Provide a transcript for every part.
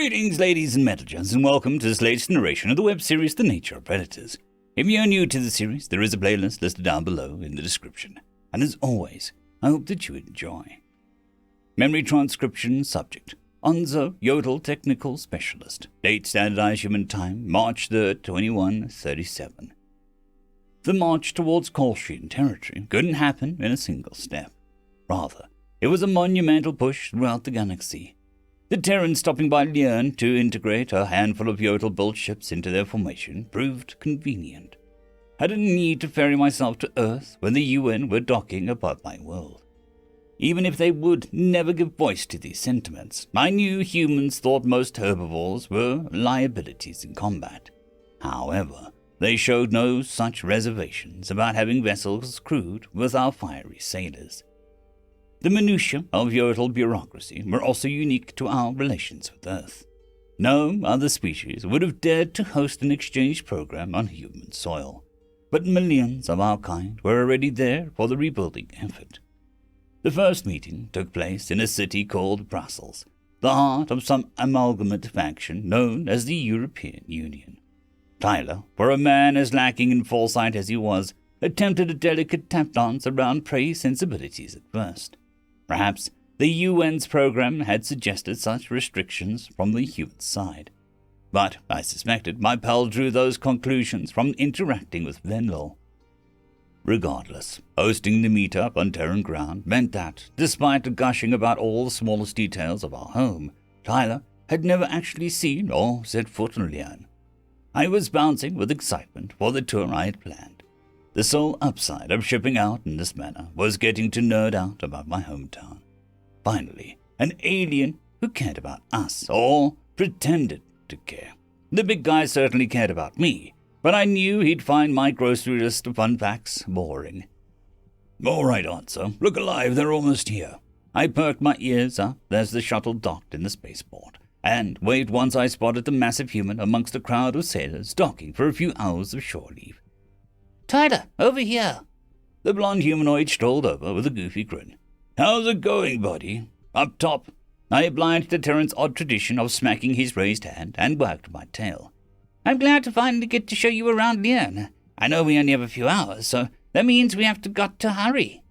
Greetings, ladies and metalgens, and welcome to this latest narration of the web series The Nature of Predators. If you're new to the series, there is a playlist listed down below in the description. And as always, I hope that you enjoy. Memory transcription subject: Onzo Yodel Technical Specialist. Date standardized human time, March 3rd, 2137. The march towards Colchian territory couldn't happen in a single step. Rather, it was a monumental push throughout the galaxy. The Terrans stopping by Lierne to integrate a handful of Yodel-built ships into their formation proved convenient. I didn't need to ferry myself to Earth when the UN were docking above my world. Even if they would never give voice to these sentiments, I knew humans thought most herbivores were liabilities in combat. However, they showed no such reservations about having vessels crewed with our fiery sailors. The minutiae of Yodel bureaucracy were also unique to our relations with Earth. No other species would have dared to host an exchange program on human soil, but millions of our kind were already there for the rebuilding effort. The first meeting took place in a city called Brussels, the heart of some amalgamate faction known as the European Union. Tyler, for a man as lacking in foresight as he was, attempted a delicate tap dance around prey sensibilities at first. Perhaps the UN's program had suggested such restrictions from the human side. But I suspected my pal drew those conclusions from interacting with Venlo. Regardless, hosting the meetup on Terran ground meant that, despite gushing about all the smallest details of our home, Tyler had never actually seen or set foot in Lierne. I was bouncing with excitement for the tour I had planned. The sole upside of shipping out in this manner was getting to nerd out about my hometown. Finally, an alien who cared about us, or pretended to care. The big guy certainly cared about me, but I knew he'd find my grocery list of fun facts boring. All right, Onzo, look alive, they're almost here. I perked my ears up as the shuttle docked in the spaceport, and waved once I spotted the massive human amongst a crowd of sailors docking for a few hours of shore leave. Tyler, over here. The blonde humanoid strolled over with a goofy grin. How's it going, buddy? Up top. I obliged the Terran's odd tradition of smacking his raised hand and wagged my tail. I'm glad to finally get to show you around Lierne. I know we only have a few hours, so that means we have got to hurry.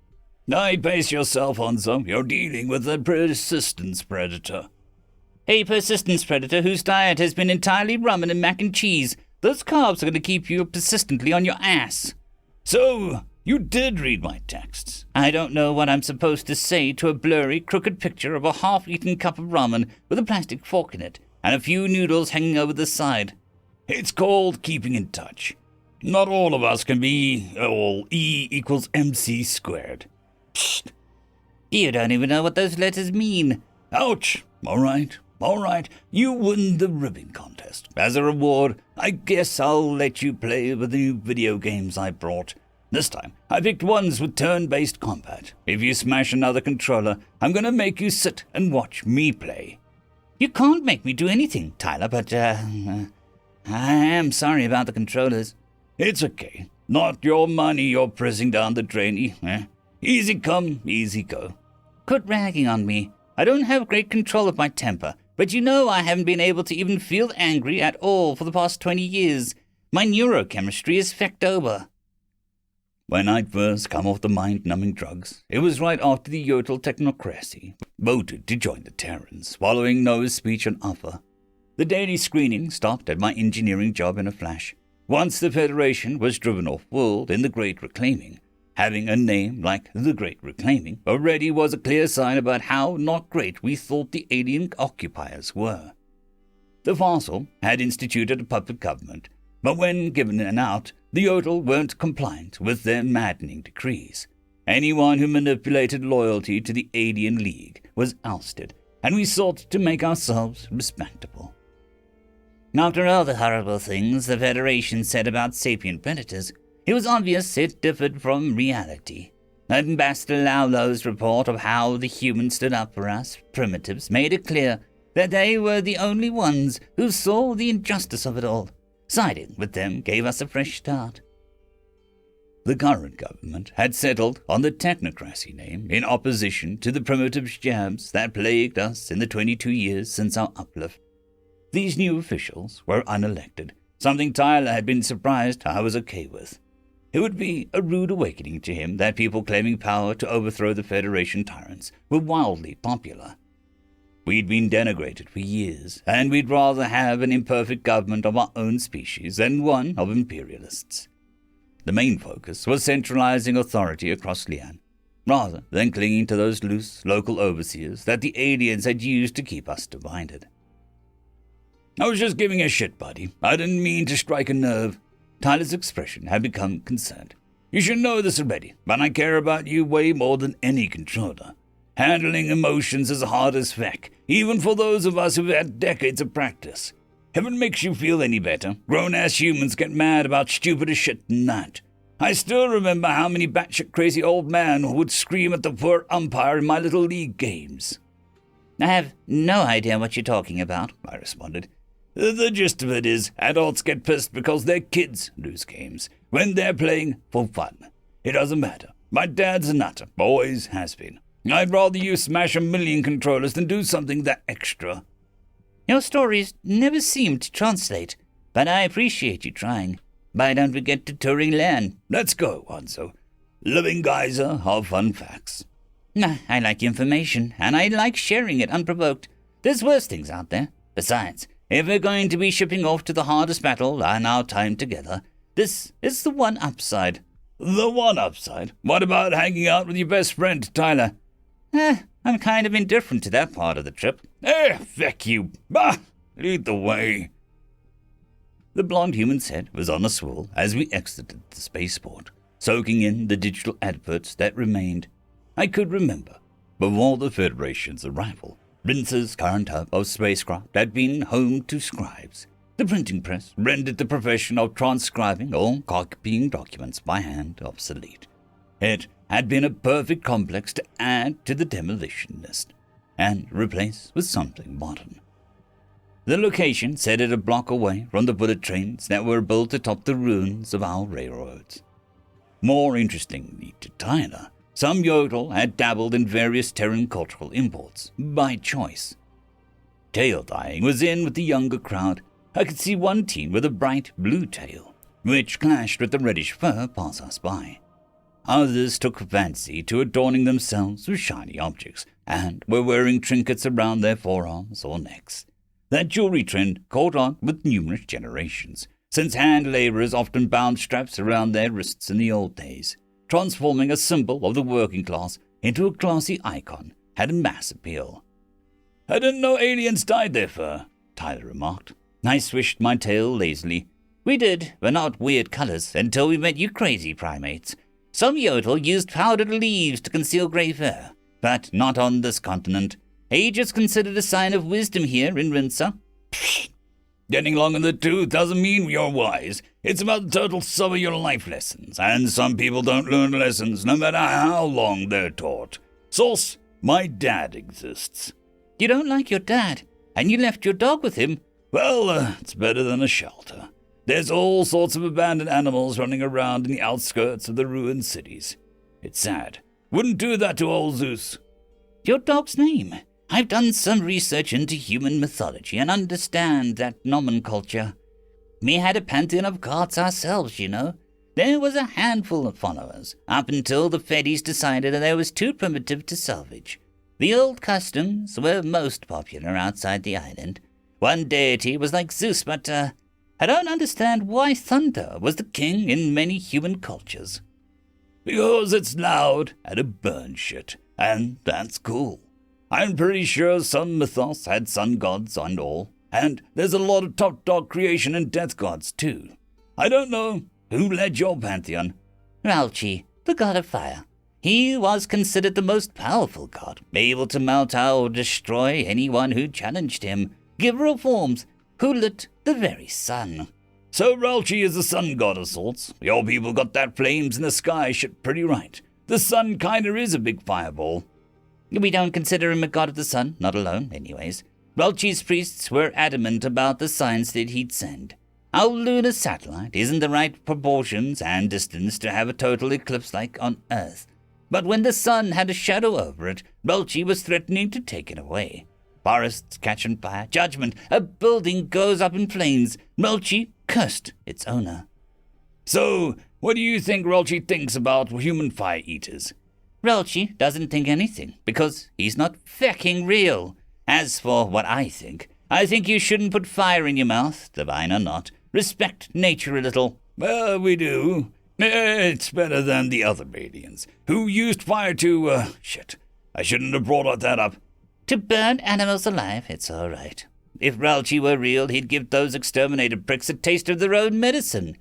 Aye, pace yourself, Onzo. You're dealing with a persistence predator. A persistence predator whose diet has been entirely ramen and mac and cheese. Those carbs are going to keep you persistently on your ass. So, you did read my texts. I don't know what I'm supposed to say to a blurry, crooked picture of a half-eaten cup of ramen with a plastic fork in it and a few noodles hanging over the side. It's called keeping in touch. Not all of us can be all E equals MC squared. Psst. You don't even know what those letters mean. Ouch. All right, you won the ribbon contest. As a reward, I guess I'll let you play with the new video games I brought. This time, I picked ones with turn-based combat. If you smash another controller, I'm gonna make you sit and watch me play. You can't make me do anything, Tyler, but, I am sorry about the controllers. It's okay. Not your money you're pressing down the drainy, eh? Easy come, easy go. Quit ragging on me. I don't have great control of my temper. But you know I haven't been able to even feel angry at all for the past 20 years. My neurochemistry is fecked over. When I'd first come off the mind-numbing drugs, it was right after the Yodel technocracy voted to join the Terrans, following Noah's speech and offer. The daily screening stopped at my engineering job in a flash. Once the Federation was driven off-world in the Great Reclaiming, having a name like the Great Reclaiming already was a clear sign about how not great we thought the alien occupiers were. The Fossil had instituted a puppet government, but when given an out, the Yodel weren't compliant with their maddening decrees. Anyone who manipulated loyalty to the Alien League was ousted, and we sought to make ourselves respectable. After all the horrible things the Federation said about sapient predators, it was obvious it differed from reality. Ambassador Laulo's report of how the humans stood up for us primitives made it clear that they were the only ones who saw the injustice of it all. Siding with them gave us a fresh start. The current government had settled on the technocracy name in opposition to the primitive jabs that plagued us in the 22 years since our uplift. These new officials were unelected, something Tyler had been surprised I was okay with. It would be a rude awakening to him that people claiming power to overthrow the Federation tyrants were wildly popular. We'd been denigrated for years, and we'd rather have an imperfect government of our own species than one of imperialists. The main focus was centralizing authority across Lian, rather than clinging to those loose local overseers that the aliens had used to keep us divided. I was just giving a shit, buddy. I didn't mean to strike a nerve. Tyler's expression had become concerned. You should know this already, but I care about you way more than any controller. Handling emotions is hard as feck, even for those of us who've had decades of practice. If it makes you feel any better, grown-ass humans get mad about stupider shit than that. I still remember how many batshit crazy old men would scream at the poor umpire in my little league games. I have no idea what you're talking about, I responded. The gist of it is, adults get pissed because their kids lose games when they're playing for fun. It doesn't matter. My dad's a nutter, always has been. I'd rather you smash 1,000,000 controllers than do something that extra. Your stories never seem to translate, but I appreciate you trying. Why don't we get to touring land? Let's go, Hanzo. Living geyser of fun facts. I like information, and I like sharing it unprovoked. There's worse things out there. Besides, if we're going to be shipping off to the hardest battle in our time together, this is the one upside. The one upside? What about hanging out with your best friend, Tyler? I'm kind of indifferent to that part of the trip. Feck you. Bah! Lead the way. The blonde human's head was on a swivel as we exited the spaceport, soaking in the digital adverts that remained. I could remember, before the Federation's arrival, Rince's current hub of spacecraft had been home to scribes. The printing press rendered the profession of transcribing or copying documents by hand obsolete. It had been a perfect complex to add to the demolition list and replace with something modern. The location set it a block away from the bullet trains that were built atop the ruins of our railroads. More interestingly to Tyler, some yodel had dabbled in various Terran cultural imports, by choice. Tail dyeing was in with the younger crowd. I could see one teen with a bright blue tail, which clashed with the reddish fur pass us by. Others took fancy to adorning themselves with shiny objects, and were wearing trinkets around their forearms or necks. That jewelry trend caught on with numerous generations, since hand laborers often bound straps around their wrists in the old days. Transforming a symbol of the working class into a classy icon had a mass appeal. I didn't know aliens dyed their fur, Tyler remarked. I swished my tail lazily. We did, but not weird colors, until we met you crazy primates. Some yodel used powdered leaves to conceal grey fur, but not on this continent. Age is considered a sign of wisdom here in Rinsa. Getting long in the tooth doesn't mean you're wise. It's about the total sum of your life lessons, and some people don't learn lessons no matter how long they're taught. Source, my dad exists. You don't like your dad, and you left your dog with him. Well, it's better than a shelter. There's all sorts of abandoned animals running around in the outskirts of the ruined cities. It's sad. Wouldn't do that to old Zeus. Your dog's name? I've done some research into human mythology and understand that nomenclature. We had a pantheon of gods ourselves, you know. There was a handful of followers, up until the Feddies decided that they was too primitive to salvage. The old customs were most popular outside the island. One deity was like Zeus, but, I don't understand why thunder was the king in many human cultures. Because it's loud and it burns shit, and that's cool. I'm pretty sure some mythos had sun gods and all, and there's a lot of top dog creation and death gods too. I don't know who led your pantheon. Ralchi, the god of fire. He was considered the most powerful god, able to melt out or destroy anyone who challenged him, giver of forms, who lit the very sun. So Ralchi is the sun god of sorts. Your people got that flames in the sky shit pretty right. The sun kinda is a big fireball. We don't consider him a god of the sun, not alone, anyways. Ralchi's priests were adamant about the signs that he'd send. Our lunar satellite isn't the right proportions and distance to have a total eclipse like on Earth. But when the sun had a shadow over it, Ralchi was threatening to take it away. forests catch on fire, judgment, a building goes up in flames. ReUpload cursed its owner. So, what do you think ReUpload thinks about human fire eaters? ReUpload doesn't think anything, because he's not fucking real. As for what I think you shouldn't put fire in your mouth, divine or not. Respect nature a little. Well, we do. It's better than the other aliens, who used fire to, shit. I shouldn't have brought that up. To burn animals alive, it's all right. If ReUpload were real, he'd give those exterminated pricks a taste of their own medicine.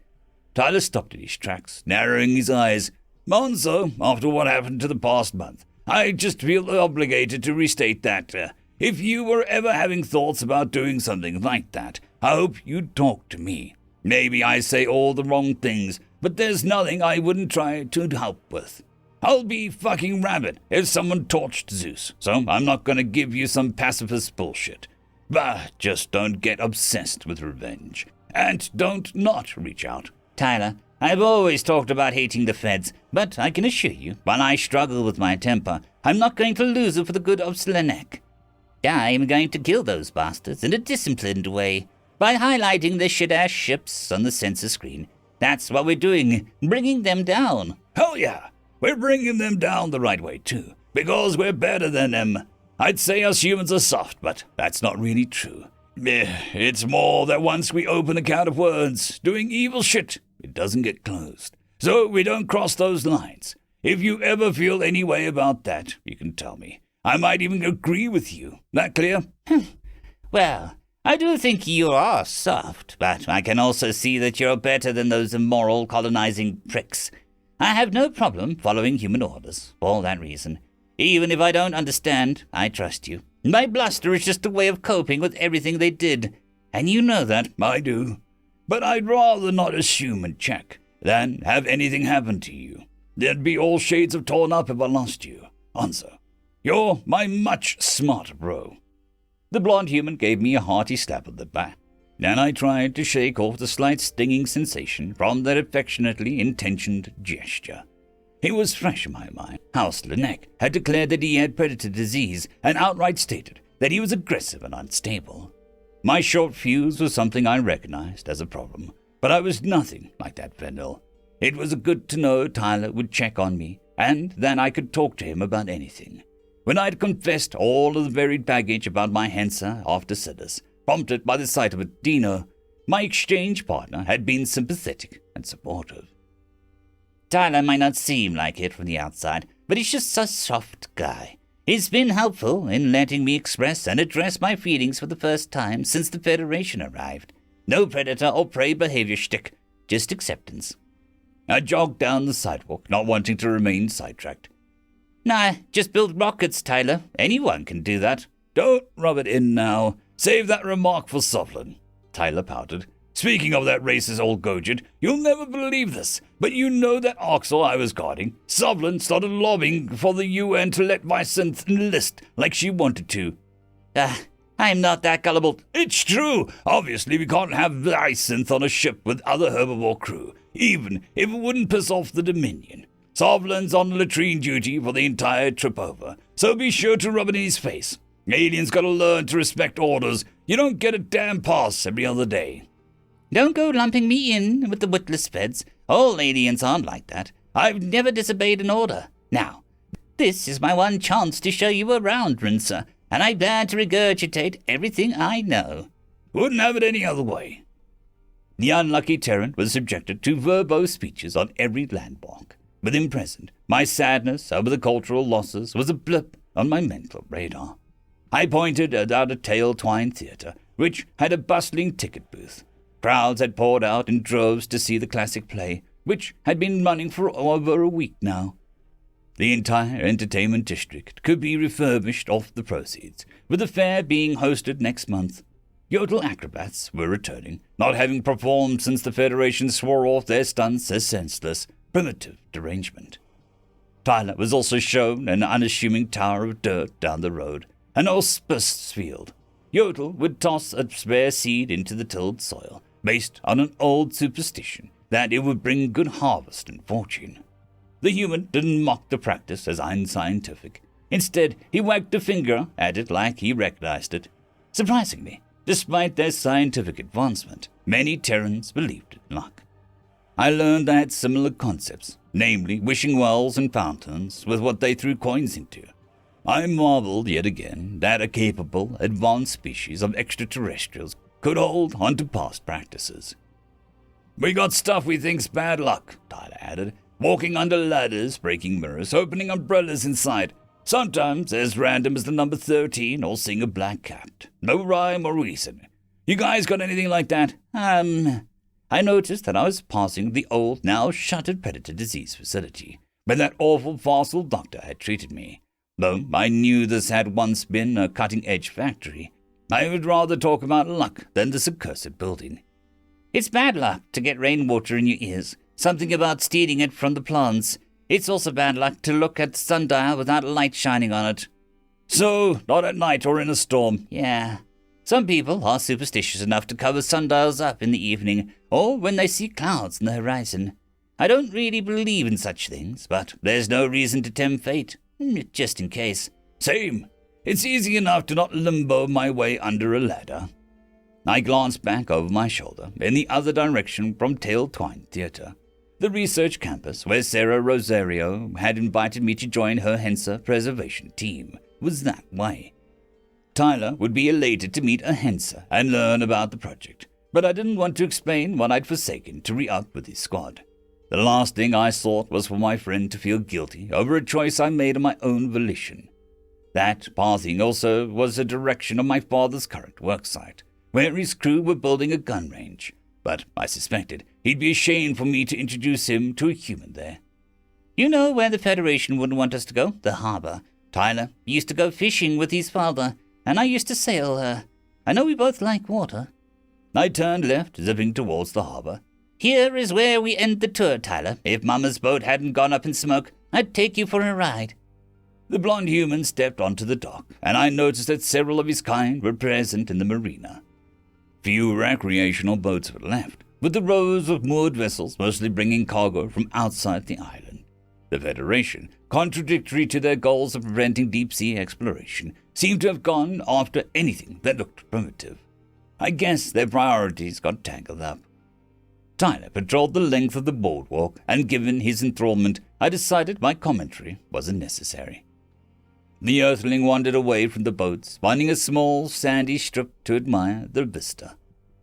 Tyler stopped in his tracks, narrowing his eyes. Monzo, after what happened to the past month, I just feel obligated to restate that, if you were ever having thoughts about doing something like that, I hope you'd talk to me. Maybe I say all the wrong things, but there's nothing I wouldn't try to help with. I'll be fucking rabid if someone torched Zeus, so I'm not gonna give you some pacifist bullshit. But just don't get obsessed with revenge. And don't not reach out. Tyler, I've always talked about hating the feds, but I can assure you, while I struggle with my temper, I'm not going to lose it for the good of Slanek. I'm going to kill those bastards in a disciplined way, by highlighting their shit-ass ships on the sensor screen. That's what we're doing, bringing them down. Hell yeah, we're bringing them down the right way too, because we're better than them. I'd say us humans are soft, but that's not really true. It's more that once we open a can of words, doing evil shit, it doesn't get closed. So we don't cross those lines. If you ever feel any way about that, you can tell me. I might even agree with you. That clear? Well, I do think you are soft, but I can also see that you're better than those immoral colonizing pricks. I have no problem following human orders, for that reason. Even if I don't understand, I trust you. My bluster is just a way of coping with everything they did, and you know that. I do. But I'd rather not assume and check than have anything happen to you. There'd be all shades of torn up if I lost you. Answer. You're my much smarter bro. The blonde human gave me a hearty slap on the back, and I tried to shake off the slight stinging sensation from that affectionately intentioned gesture. It was fresh in my mind how Slanek had declared that he had predator disease and outright stated that he was aggressive and unstable. My short fuse was something I recognized as a problem, but I was nothing like that Vendel. It was good to know Tyler would check on me, and that I could talk to him about anything. When I'd confessed all of the varied baggage about my Hensa after Sidus, prompted by the sight of a Dino, my exchange partner had been sympathetic and supportive. Tyler might not seem like it from the outside, but he's just a soft guy. He's been helpful in letting me express and address my feelings for the first time since the Federation arrived. No predator or prey behavior shtick, just acceptance. I jogged down the sidewalk, not wanting to remain sidetracked. Nah, just build rockets, Tyler. Anyone can do that. Don't rub it in now. Save that remark for Sovlin. Tyler pouted. Speaking of that racist old Gojid, you'll never believe this, but you know that Oxel I was guarding, Sovlin started lobbying for the UN to let Vicynth enlist like she wanted to. I'm not that gullible. It's true. Obviously, we can't have Vicynth on a ship with other herbivore crew, even if it wouldn't piss off the Dominion. Sovlin's on latrine duty for the entire trip over, so be sure to rub it in his face. Aliens gotta learn to respect orders. You don't get a damn pass every other day. Don't go lumping me in with the witless feds. All aliens aren't like that. I've never disobeyed an order. Now, this is my one chance to show you around, Rinser, and I plan to regurgitate everything I know. Wouldn't have it any other way. The unlucky Terran was subjected to verbose speeches on every landmark. With him present, my sadness over the cultural losses was a blip on my mental radar. I pointed at a tail-twined theater, which had a bustling ticket booth. Crowds had poured out in droves to see the classic play, which had been running for over a week now. The entire entertainment district could be refurbished off the proceeds, with the fair being hosted next month. Yodel acrobats were returning, not having performed since the Federation swore off their stunts as senseless, primitive derangement. Tyler was also shown an unassuming tower of dirt down the road, an auspicious field. Yodel would toss a spare seed into the tilled soil, based on an old superstition that it would bring good harvest and fortune. The human didn't mock the practice as unscientific. Instead, he wagged a finger at it like he recognized it. Surprisingly, despite their scientific advancement, many Terrans believed in luck. I learned they had similar concepts, namely wishing wells and fountains with what they threw coins into. I marveled yet again that a capable, advanced species of extraterrestrials could hold on to past practices. "We got stuff we think's bad luck," Tyler added, "walking under ladders, breaking mirrors, opening umbrellas inside. Sometimes as random as the number 13 or seeing a black cat. No rhyme or reason. You guys got anything like that?" I noticed that I was passing the old, now shuttered predator disease facility, where that awful fossil doctor had treated me. Though I knew this had once been a cutting-edge factory, I would rather talk about luck than this accursed building. "It's bad luck to get rainwater in your ears. Something about stealing it from the plants. It's also bad luck to look at the sundial without light shining on it." "So, not at night or in a storm?" "Yeah. Some people are superstitious enough to cover sundials up in the evening, or when they see clouds on the horizon. I don't really believe in such things, but there's no reason to tempt fate, just in case." "Same. It's easy enough to not limbo my way under a ladder." I glanced back over my shoulder in the other direction from Tail Twine Theatre, the research campus where Sarah Rosario had invited me to join her Hensa preservation team was that way. Tyler would be elated to meet a Hensa and learn about the project, but I didn't want to explain what I'd forsaken to re-up with his squad. The last thing I sought was for my friend to feel guilty over a choice I made of my own volition. That pathing also was the direction of my father's current worksite, where his crew were building a gun range, but I suspected he'd be ashamed for me to introduce him to a human there. "You know where the Federation wouldn't want us to go? The harbor. Tyler used to go fishing with his father, and I used to sail. I know we both like water." I turned left, zipping towards the harbor. "Here is where we end the tour, Tyler. If Mama's boat hadn't gone up in smoke, I'd take you for a ride." The blonde human stepped onto the dock, and I noticed that several of his kind were present in the marina. Few recreational boats were left, with the rows of moored vessels mostly bringing cargo from outside the island. The Federation, contradictory to their goals of preventing deep-sea exploration, seemed to have gone after anything that looked primitive. I guess their priorities got tangled up. Tyler patrolled the length of the boardwalk, and given his enthrallment, I decided my commentary wasn't necessary. The Earthling wandered away from the boats, finding a small, sandy strip to admire the vista.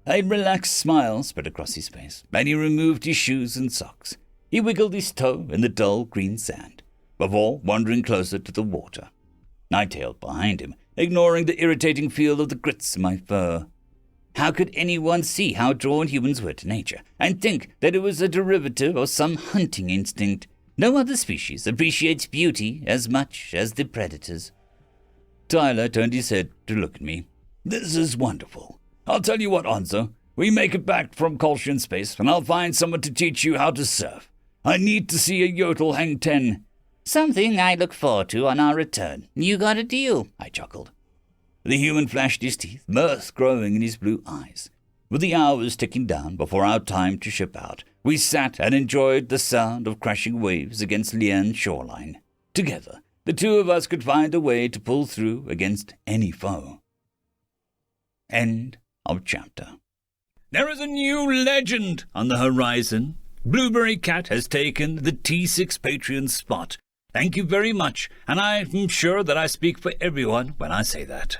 A relaxed smile spread across his face, and he removed his shoes and socks. He wiggled his toe in the dull green sand, before wandering closer to the water. I tailed behind him, ignoring the irritating feel of the grits in my fur. How could anyone see how drawn humans were to nature, and think that it was a derivative of some hunting instinct? No other species appreciates beauty as much as the predators. Tyler turned his head to look at me. "This is wonderful. I'll tell you what, Onzo. We make it back from Kolshian space, and I'll find someone to teach you how to surf. I need to see a Yodel hang 10. "Something I look forward to on our return. You got a deal," I chuckled. The human flashed his teeth, mirth growing in his blue eyes. With the hours ticking down before our time to ship out, we sat and enjoyed the sound of crashing waves against Lian's shoreline. Together, the two of us could find a way to pull through against any foe. End of chapter. There is a new legend on the horizon. Blueberry Cat has taken the T6 Patreon spot. Thank you very much, and I'm sure that I speak for everyone when I say that.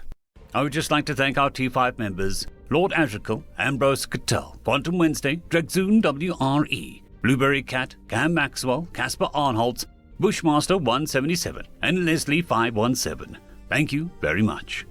I would just like to thank our T5 members, Lord Azrakel, Ambrose Cattell, Quantum Wednesday, Dragzoon W.R.E, Blueberry Cat, Cam Maxwell, Casper Arnholtz, Bushmaster 177, and Leslie 517. Thank you very much.